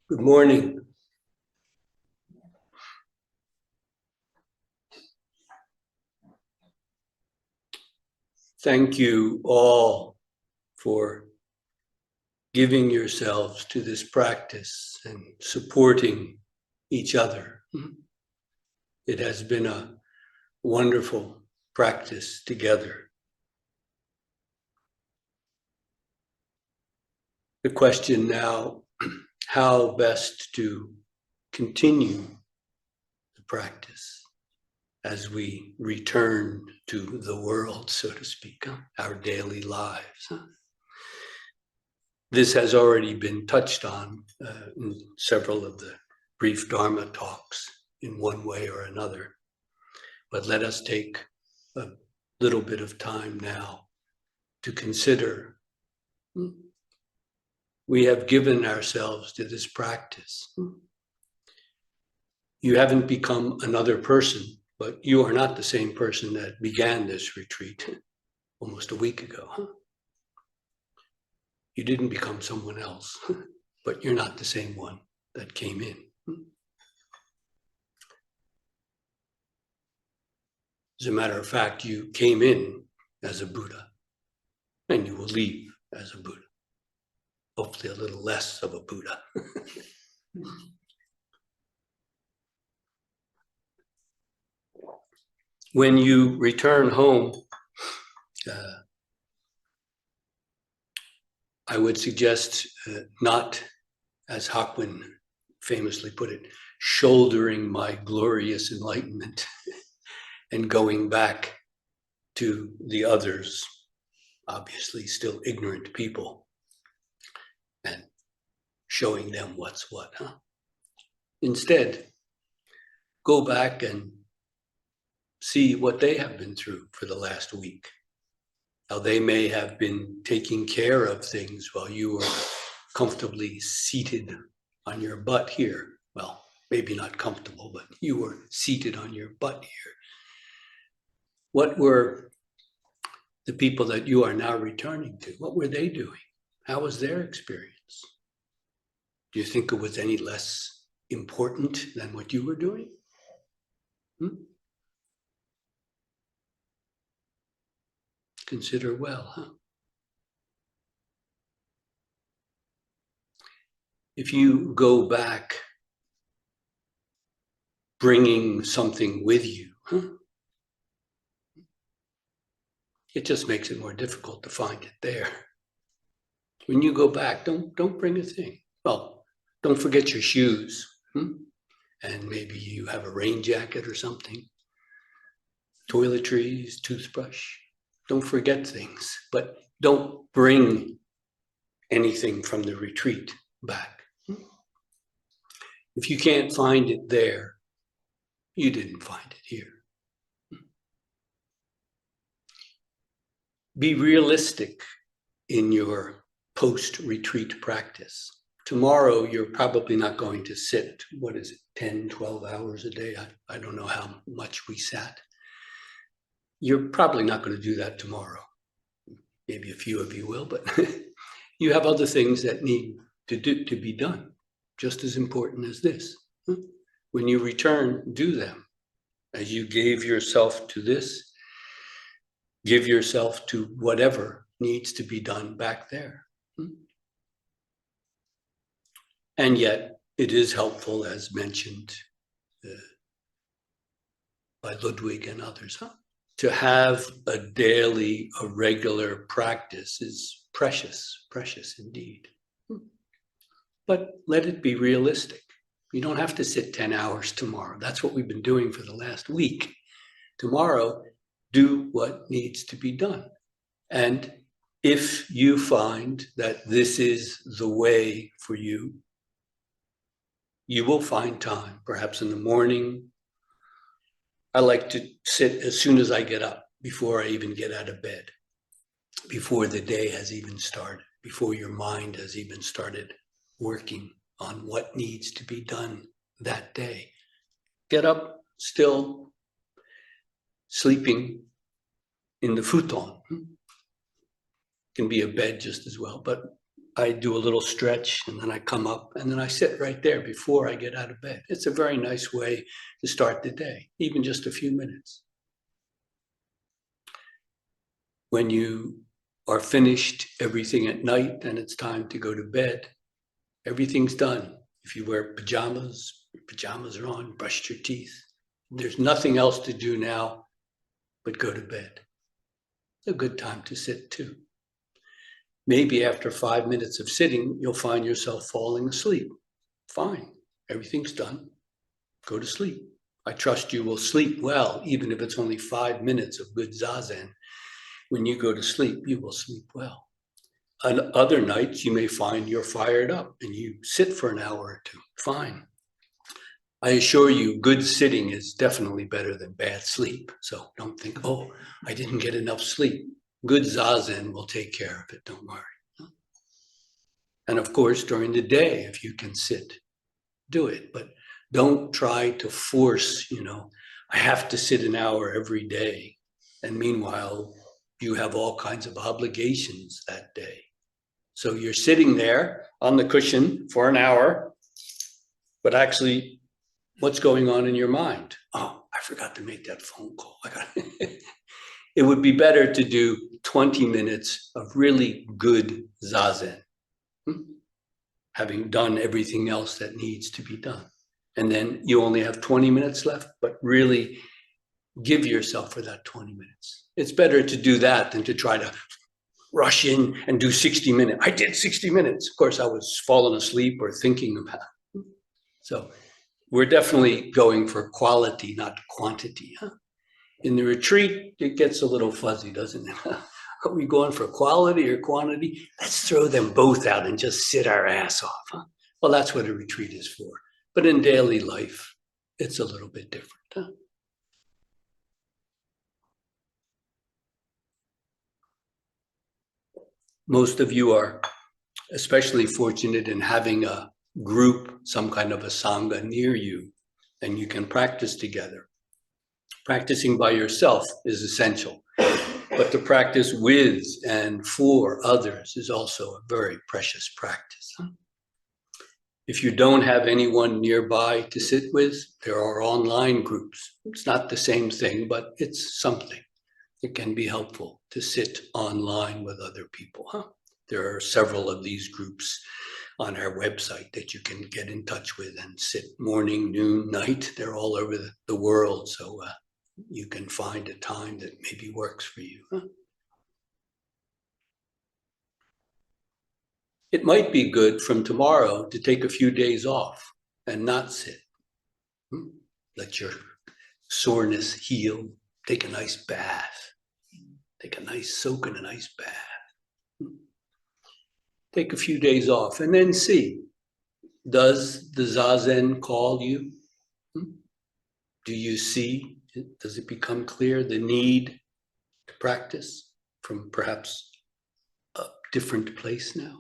Good morning. Thank you all for giving yourselves to this practice and supporting each other. It has been a wonderful practice together. The question now, how best to continue the practice as we return to the world, so to speak, our daily lives. This has already been touched on in several of the brief Dharma talks in one way or another. But let us take a little bit of time now to consider. We have given ourselves to this practice. You haven't become another person, but you are not the same person that began this retreat almost a week ago. You didn't become someone else, but you're not the same one that came in. As a matter of fact, you came in as a Buddha, and you will leave as a Buddha. Hopefully a little less of a Buddha. When you return home, I would suggest not, as Hakuin famously put it, shouldering my glorious enlightenment and going back to the others, obviously still ignorant people, and showing them what's what. Instead, go back and see what they have been through for the last week, how they may have been taking care of things while you were comfortably seated on your butt here. Well, maybe not comfortable, but you were seated on your butt here. What were the people that you are now returning to? What were they doing? How was their experience? Do you think it was any less important than what you were doing? Consider well, If you go back bringing something with you, it just makes it more difficult to find it there. When you go back, don't bring a thing. Well, don't forget your shoes. And maybe you have a rain jacket or something. Toiletries, toothbrush. Don't forget things, but don't bring anything from the retreat back. If you can't find it there, you didn't find it here. Be realistic in your post-retreat practice. Tomorrow, you're probably not going to sit, 10, 12 hours a day? I don't know how much we sat. You're probably not going to do that tomorrow. Maybe a few of you will, but you have other things that need to be done, just as important as this. When you return, do them. As you gave yourself to this, give yourself to whatever needs to be done back there. And yet, it is helpful, as mentioned by Ludwig and others, to have a daily, a regular practice is precious, precious indeed. But let it be realistic. You don't have to sit 10 hours tomorrow. That's what we've been doing for the last week. Tomorrow, do what needs to be done. And if you find that this is the way for you, you will find time, perhaps in the morning. I like to sit as soon as I get up, before I even get out of bed, before the day has even started, before your mind has even started working on what needs to be done that day. Get up, still sleeping in the futon. Can be a bed just as well, but I do a little stretch and then I come up and then I sit right there before I get out of bed. It's a very nice way to start the day, even just a few minutes. When you are finished everything at night and it's time to go to bed, everything's done. If you wear pajamas, your pajamas are on, brushed your teeth. There's nothing else to do now but go to bed. It's a good time to sit too. Maybe after 5 minutes of sitting, you'll find yourself falling asleep. Fine, everything's done. Go to sleep. I trust you will sleep well, even if it's only 5 minutes of good zazen. When you go to sleep, you will sleep well. On other nights, you may find you're fired up and you sit for an hour or two. Fine. I assure you, good sitting is definitely better than bad sleep. So don't think, oh, I didn't get enough sleep. Good zazen will take care of it, don't worry. And of course, during the day, if you can sit, do it. But don't try to force, I have to sit an hour every day. And meanwhile, you have all kinds of obligations that day. So you're sitting there on the cushion for an hour, but actually, what's going on in your mind? Oh, I forgot to make that phone call. It would be better to do 20 minutes of really good zazen, having done everything else that needs to be done. And then you only have 20 minutes left, but really give yourself for that 20 minutes. It's better to do that than to try to rush in and do 60 minutes. I did 60 minutes. Of course, I was falling asleep or thinking about it. So we're definitely going for quality, not quantity. In the retreat, it gets a little fuzzy, doesn't it? Are we going for quality or quantity? Let's throw them both out and just sit our ass off. Well, that's what a retreat is for. But in daily life, it's a little bit different. Most of you are especially fortunate in having a group, some kind of a sangha near you, and you can practice together. Practicing by yourself is essential, but to practice with and for others is also a very precious practice. If you don't have anyone nearby to sit with, there are online groups. It's not the same thing, but it's something. It can be helpful to sit online with other people. There are several of these groups on our website that you can get in touch with and sit morning, noon, night. They're all over the world, so you can find a time that maybe works for you. It might be good from tomorrow to take a few days off and not sit. Let your soreness heal. Take a nice bath. Take a nice soak in a nice bath. Take a few days off and then see, does the zazen call you? Do you see, does it become clear the need to practice from perhaps a different place now?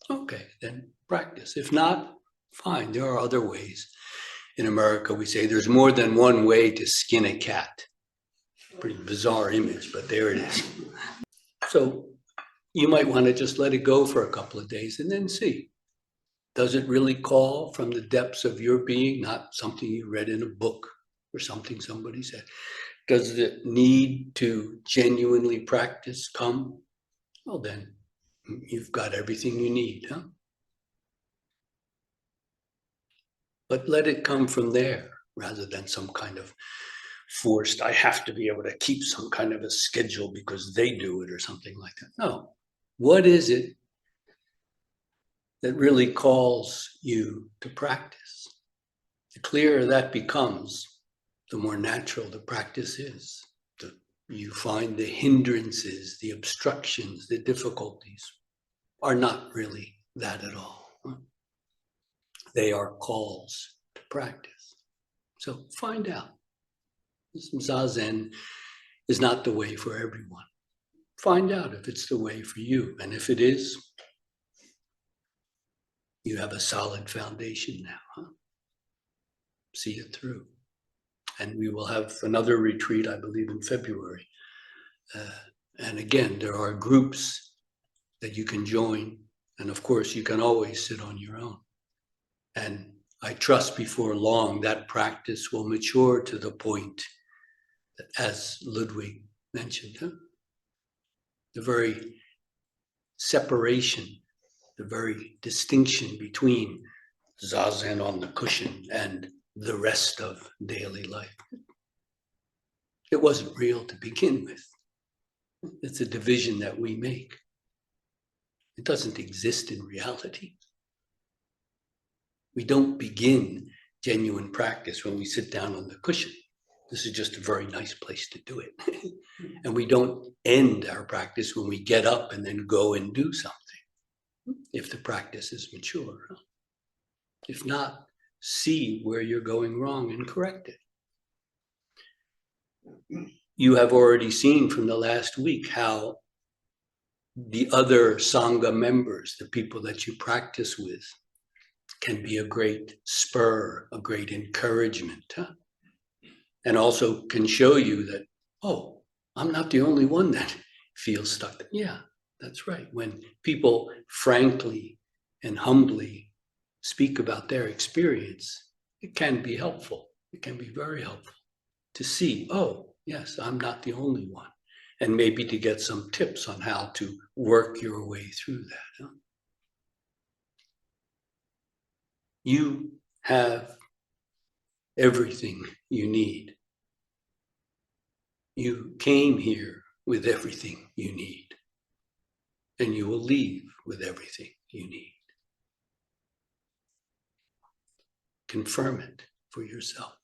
Okay, then practice. If not, fine, there are other ways. In America, we say there's more than one way to skin a cat. Pretty bizarre image, but there it is. So you might want to just let it go for a couple of days and then see. Does it really call from the depths of your being, not something you read in a book or something somebody said? Does the need to genuinely practice come? Well, then you've got everything you need, huh? But let it come from there rather than some kind of forced, I have to be able to keep some kind of a schedule because they do it or something like that. No. What is it that really calls you to practice? The clearer that becomes, the more natural the practice is. You find the hindrances, the obstructions, the difficulties are not really that at all. They are calls to practice. So find out. Zazen is not the way for everyone. Find out if it's the way for you. And if it is, you have a solid foundation now. See it through. And we will have another retreat, I believe, in February. And again, there are groups that you can join And of course, you can always sit on your own. And I trust before long that practice will mature to the point that, as Ludwig mentioned, the very separation, the very distinction between zazen on the cushion and the rest of daily life. It wasn't real to begin with. It's a division that we make. It doesn't exist in reality. We don't begin genuine practice when we sit down on the cushion. This is just a very nice place to do it. And we don't end our practice when we get up and then go and do something, if the practice is mature. If not, see where you're going wrong and correct it. You have already seen from the last week how the other Sangha members, the people that you practice with, can be a great spur, a great encouragement, and also can show you that, oh, I'm not the only one that feels stuck. Yeah, that's right. When people frankly and humbly speak about their experience, it can be helpful. It can be very helpful to see, oh, yes, I'm not the only one. And maybe to get some tips on how to work your way through that. You have everything you need. You came here with everything you need, and you will leave with everything you need. Confirm it for yourself.